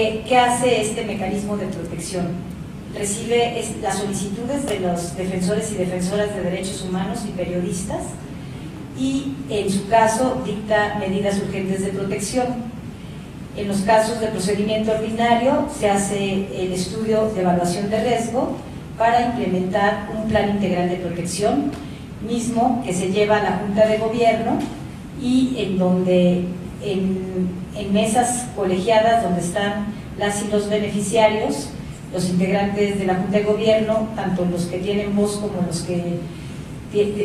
¿Qué hace este mecanismo de protección? Recibe las solicitudes de los defensores y defensoras de derechos humanos y periodistas y, en su caso, dicta medidas urgentes de protección. En los casos de procedimiento ordinario se hace el estudio de evaluación de riesgo para implementar un plan integral de protección, mismo que se lleva a la Junta de Gobierno y en donde en mesas colegiadas donde están las y los beneficiarios, los integrantes de la Junta de Gobierno, tanto los que tienen voz como los que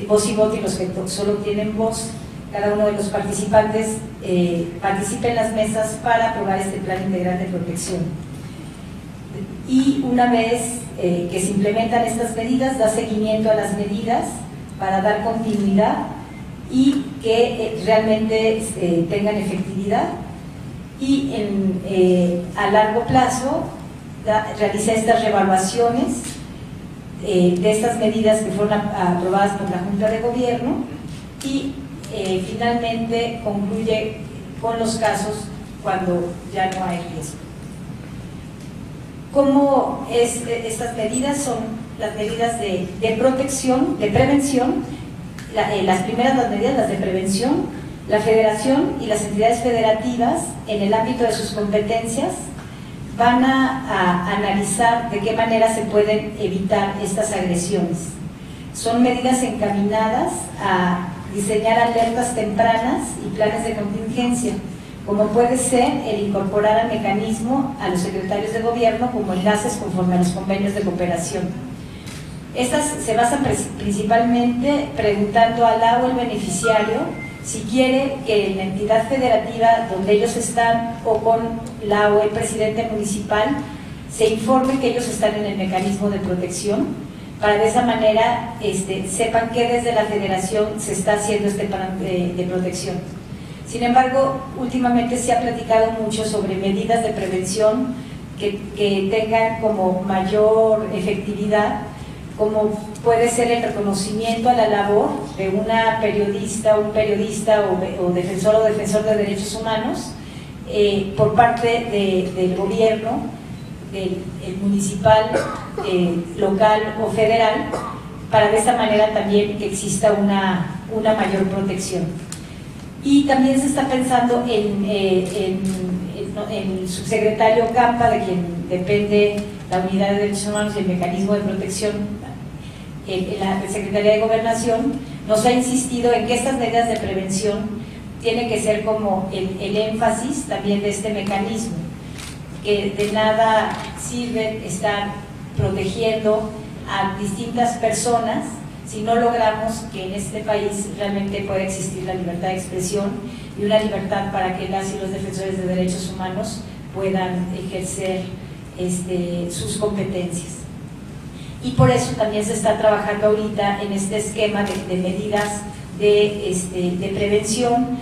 voz y voto y los que solo tienen voz, cada uno de los participantes participa en las mesas para aprobar este plan integral de protección. Y una vez que se implementan estas medidas, da seguimiento a las medidas para dar continuidad y que realmente tengan efectividad, y a largo plazo realiza estas reevaluaciones de estas medidas que fueron aprobadas por la Junta de Gobierno y finalmente concluye con los casos cuando ya no hay riesgo. ¿Cómo estas medidas? Son las medidas de protección, de prevención. Las primeras las medidas, las de prevención. La Federación y las entidades federativas, en el ámbito de sus competencias, van a analizar de qué manera se pueden evitar estas agresiones. Son medidas encaminadas a diseñar alertas tempranas y planes de contingencia, como puede ser el incorporar al mecanismo a los secretarios de gobierno como enlaces conforme a los convenios de cooperación. Estas se basan principalmente preguntando al o el beneficiario si quiere que en la entidad federativa donde ellos están o con la o el presidente municipal se informe que ellos están en el mecanismo de protección, para de esa manera sepan que desde la federación se está haciendo este plan de protección. Sin embargo, últimamente se ha platicado mucho sobre medidas de prevención que tengan como mayor efectividad, como puede ser el reconocimiento a la labor de una periodista, un periodista o defensor de derechos humanos por parte del gobierno, del municipal, local o federal, para de esta manera también que exista una mayor protección. Y también se está pensando en el subsecretario Campa, de quien depende la Unidad de Derechos Humanos y el Mecanismo de Protección. La Secretaría de Gobernación nos ha insistido en que estas medidas de prevención tienen que ser como el énfasis también de este mecanismo, que de nada sirve estar protegiendo a distintas personas si no logramos que en este país realmente pueda existir la libertad de expresión y una libertad para que las y los defensores de derechos humanos puedan ejercer sus competencias. Y por eso también se está trabajando ahorita en este esquema de medidas de prevención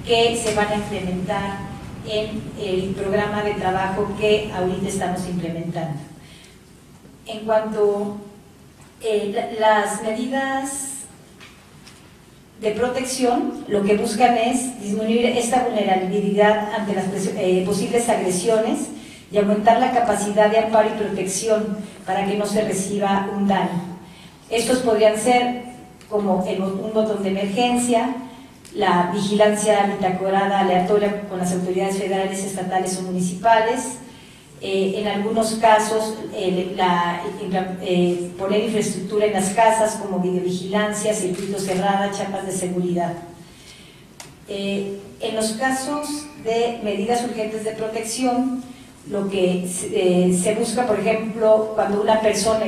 que se van a implementar en el programa de trabajo que ahorita estamos implementando. En cuanto las medidas de protección, lo que buscan es disminuir esta vulnerabilidad ante las posibles agresiones y aumentar la capacidad de amparo y protección para que no se reciba un daño. Estos podrían ser como un botón de emergencia, la vigilancia bitácorada aleatoria con las autoridades federales, estatales o municipales, en algunos casos poner infraestructura en las casas como videovigilancia, circuitos cerrados, chapas de seguridad. En los casos de medidas urgentes de protección, lo que se busca, por ejemplo, cuando una persona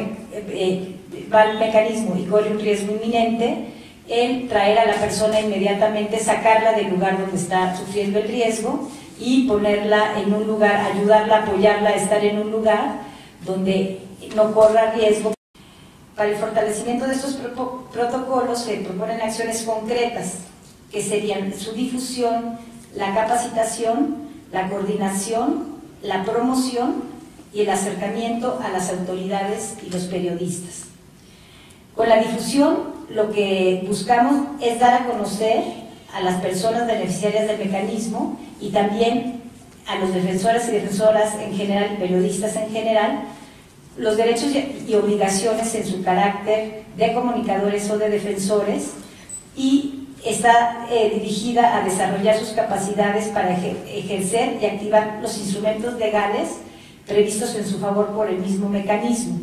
va al mecanismo y corre un riesgo inminente, el traer a la persona inmediatamente, sacarla del lugar donde está sufriendo el riesgo y ponerla en un lugar, ayudarla, apoyarla a estar en un lugar donde no corra riesgo. Para el fortalecimiento de estos protocolos se proponen acciones concretas, que serían su difusión, la capacitación, la coordinación, la promoción y el acercamiento a las autoridades y los periodistas. Con la difusión, lo que buscamos es dar a conocer a las personas beneficiarias del mecanismo y también a los defensores y defensoras en general y periodistas en general los derechos y obligaciones en su carácter de comunicadores o de defensores, y está dirigida a desarrollar sus capacidades para ejercer y activar los instrumentos legales previstos en su favor por el mismo mecanismo.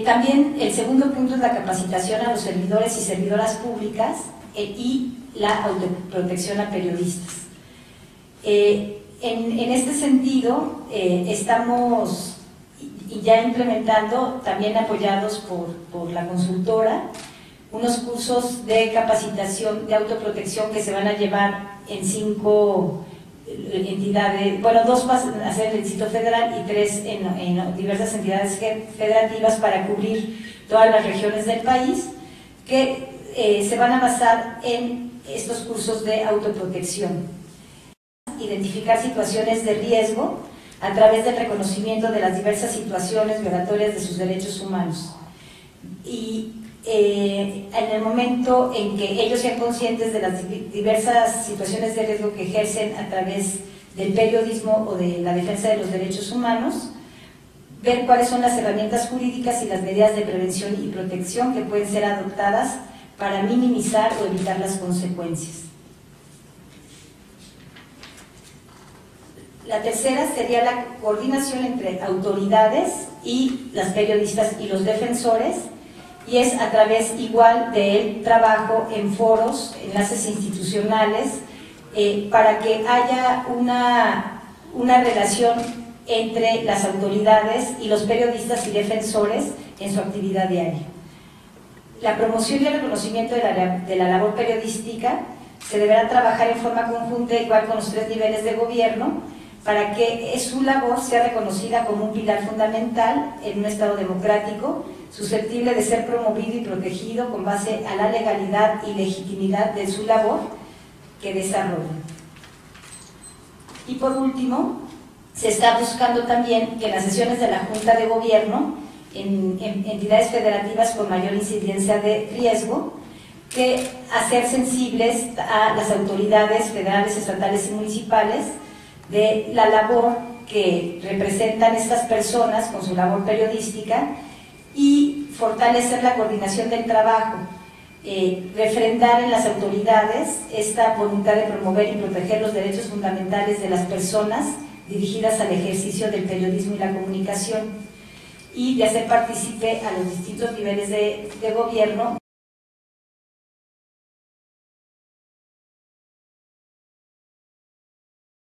También el segundo punto es la capacitación a los servidores y servidoras públicas y la autoprotección a periodistas. En este sentido, estamos ya implementando, también apoyados por la consultora, unos cursos de capacitación de autoprotección que se van a llevar en 5 entidades, bueno, 2 van a ser en el Distrito Federal y 3 en diversas entidades federativas para cubrir todas las regiones del país, que se van a basar en estos cursos de autoprotección. Identificar situaciones de riesgo a través del reconocimiento de las diversas situaciones violatorias de sus derechos humanos. Y en el momento en que ellos sean conscientes de las diversas situaciones de riesgo que ejercen a través del periodismo o de la defensa de los derechos humanos, ver cuáles son las herramientas jurídicas y las medidas de prevención y protección que pueden ser adoptadas para minimizar o evitar las consecuencias. La tercera sería la coordinación entre autoridades y las periodistas y los defensores, y es a través igual del trabajo en foros, enlaces institucionales, para que haya una relación entre las autoridades y los periodistas y defensores en su actividad diaria. La promoción y el reconocimiento de la labor periodística se deberá trabajar en forma conjunta, igual con los 3 niveles de gobierno, para que su labor sea reconocida como un pilar fundamental en un Estado democrático, susceptible de ser promovido y protegido con base a la legalidad y legitimidad de su labor que desarrolla. Y por último, se está buscando también que en las sesiones de la Junta de Gobierno, en entidades federativas con mayor incidencia de riesgo, que hacer sensibles a las autoridades federales, estatales y municipales de la labor que representan estas personas con su labor periodística, y fortalecer la coordinación del trabajo, refrendar en las autoridades esta voluntad de promover y proteger los derechos fundamentales de las personas dirigidas al ejercicio del periodismo y la comunicación, y de hacer partícipe a los distintos niveles de gobierno